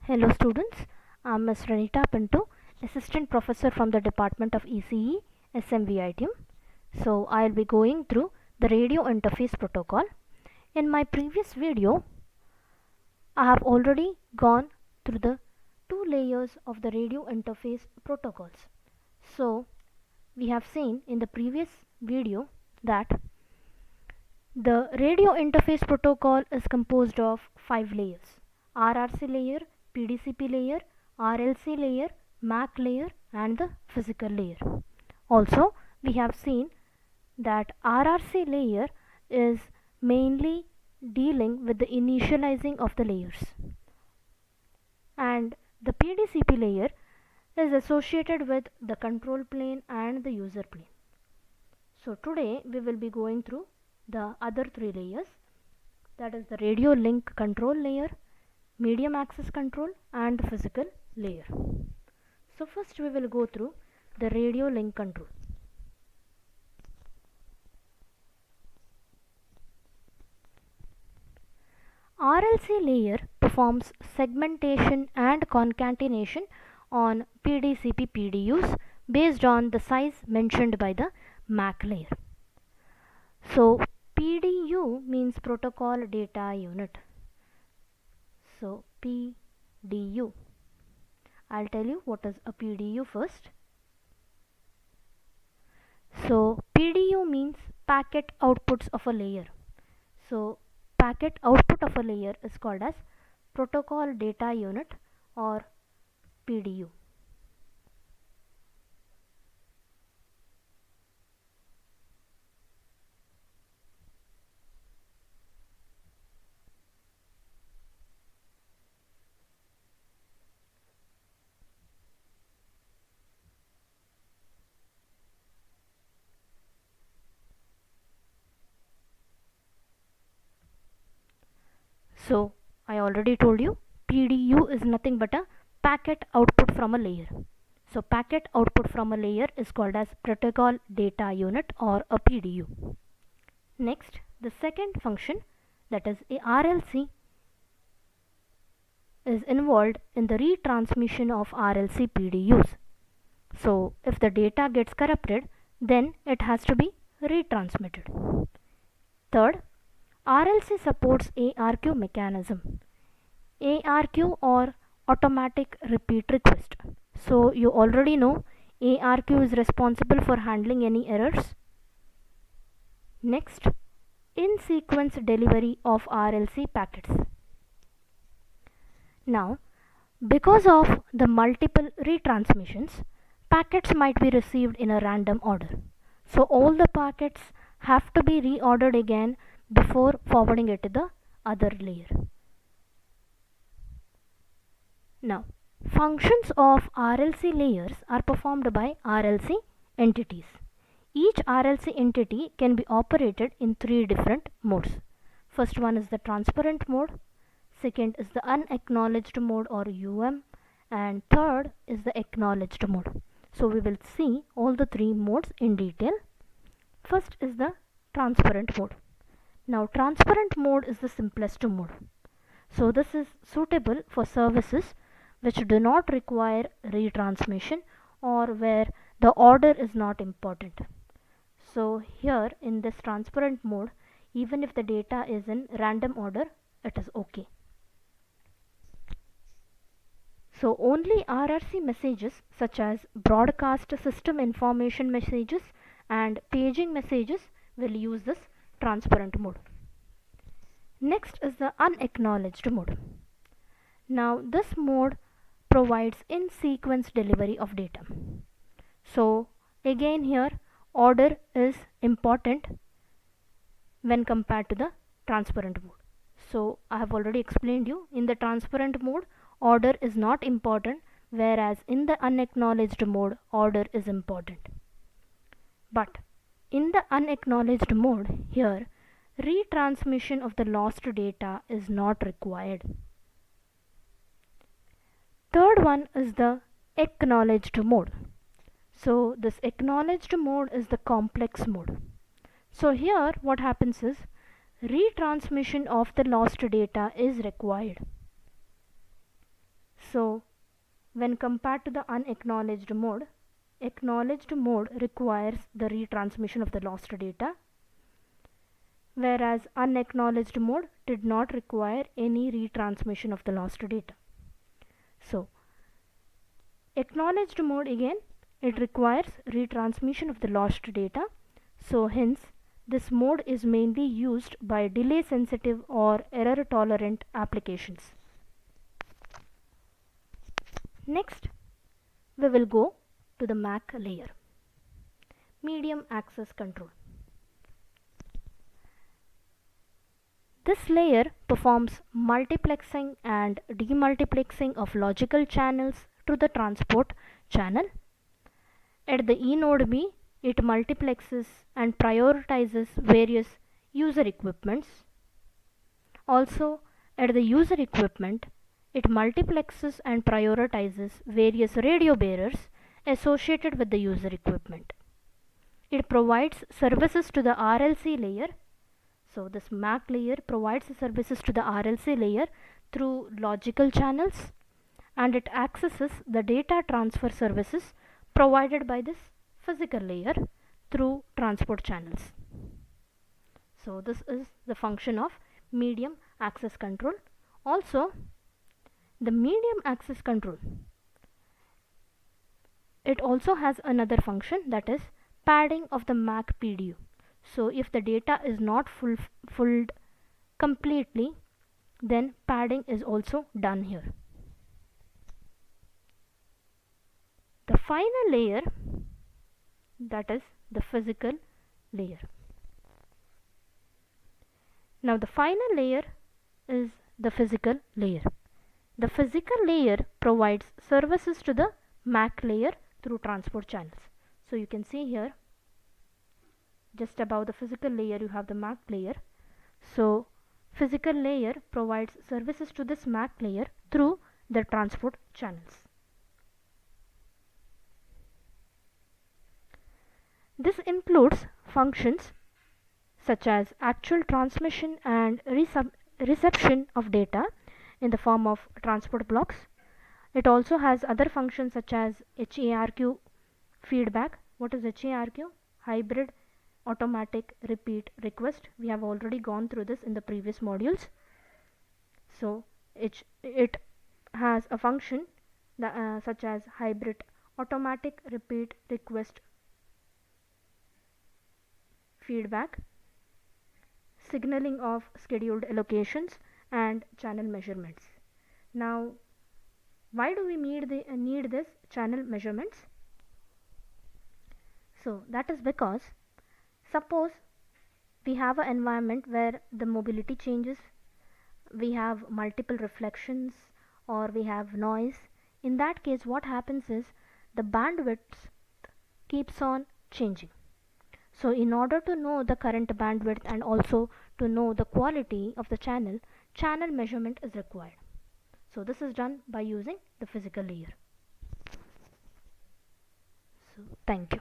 Hello students, I'm Ms. Ranita Pinto, Assistant Professor from the Department of ECE, SMVI team. So I'll be going through the radio interface protocol. In my previous video, I have already gone through the two layers of the radio interface protocols. So we have seen in the previous video that the radio interface protocol is composed of 5 layers: RRC layer, PDCP layer, RLC layer, MAC layer, and the physical layer. Also, we have seen that RRC layer is mainly dealing with the initializing of the layers, and the PDCP layer is associated with the control plane and the user plane. So today we will be going through the other three layers, that is the radio link control layer, medium access control, and the physical layer. So first we will go through the radio link control. RLC layer performs segmentation and concatenation on PDCP PDUs based on the size mentioned by the MAC layer. So PDU means protocol data unit. So PDU. I'll tell you what is a PDU first. So PDU means packet outputs of a layer. So packet output of a layer is called as protocol data unit or PDU. So I already told you PDU is nothing but a packet output from a layer. So packet output from a layer is called as protocol data unit or a PDU. Next, the second function, that is a RLC, is involved in the retransmission of RLC PDUs. So if the data gets corrupted, then it has to be retransmitted. Third, RLC supports ARQ mechanism. ARQ or automatic repeat request. So you already know ARQ is responsible for handling any errors. Next, in sequence delivery of RLC packets. Now, because of the multiple retransmissions, packets might be received in a random order. So all the packets have to be reordered again before forwarding it to the other layer. Now, functions of RLC layers are performed by RLC entities. Each RLC entity can be operated in three different modes. First one is the transparent mode, second is the unacknowledged mode or UM, and third is the acknowledged mode. So we will see all the three modes in detail. First is the transparent mode. Now transparent mode is the simplest mode. So this is suitable for services which do not require retransmission or where the order is not important. So here in this transparent mode, even if the data is in random order, it is okay. So only RRC messages such as broadcast system information messages and paging messages will use this transparent mode. Next is the unacknowledged mode. Now this mode provides in sequence delivery of data. So again here order is important when compared to the transparent mode. So I have already explained you, in the transparent mode order is not important, whereas in the unacknowledged mode order is important. But in the unacknowledged mode, here retransmission of the lost data is not required. Third one is the acknowledged mode. So this acknowledged mode is the complex mode. So here what happens is retransmission of the lost data is required. So when compared to the unacknowledged mode, acknowledged mode requires the retransmission of the lost data, whereas unacknowledged mode did not require any retransmission of the lost data. So acknowledged mode, again, it requires retransmission of the lost data. So hence this mode is mainly used by delay sensitive or error tolerant applications. Next we will go to the MAC layer, medium access control. This layer performs multiplexing and demultiplexing of logical channels to the transport channel. At the E node B, it multiplexes and prioritizes various user equipments. Also, at the user equipment, it multiplexes and prioritizes various radio bearers associated with the user equipment. It provides services to the RLC layer. So this MAC layer provides services to the RLC layer through logical channels, and it accesses the data transfer services provided by this physical layer through transport channels. So this is the function of medium access control. Also, the medium access control, it also has another function, that is padding of the MAC PDU. So if the data is not filled completely, then padding is also done here. The final layer, that is the physical layer. Now the final layer is the physical layer. The physical layer provides services to the MAC layer through transport channels. So you can see here, just above the physical layer you have the MAC layer. So physical layer provides services to this MAC layer through the transport channels. This includes functions such as actual transmission and reception of data in the form of transport blocks. It also has other functions such as HARQ feedback. What is HARQ? Hybrid automatic repeat request. We have already gone through this in the previous modules. So it has a function such as hybrid automatic repeat request feedback, signaling of scheduled allocations, and channel measurements. Now why do we need this channel measurements? So that is because, suppose we have an environment where the mobility changes, we have multiple reflections, or we have noise. In that case, what happens is the bandwidth keeps on changing. So in order to know the current bandwidth and also to know the quality of the channel measurement is required. So this is done by using the physical layer. So thank you.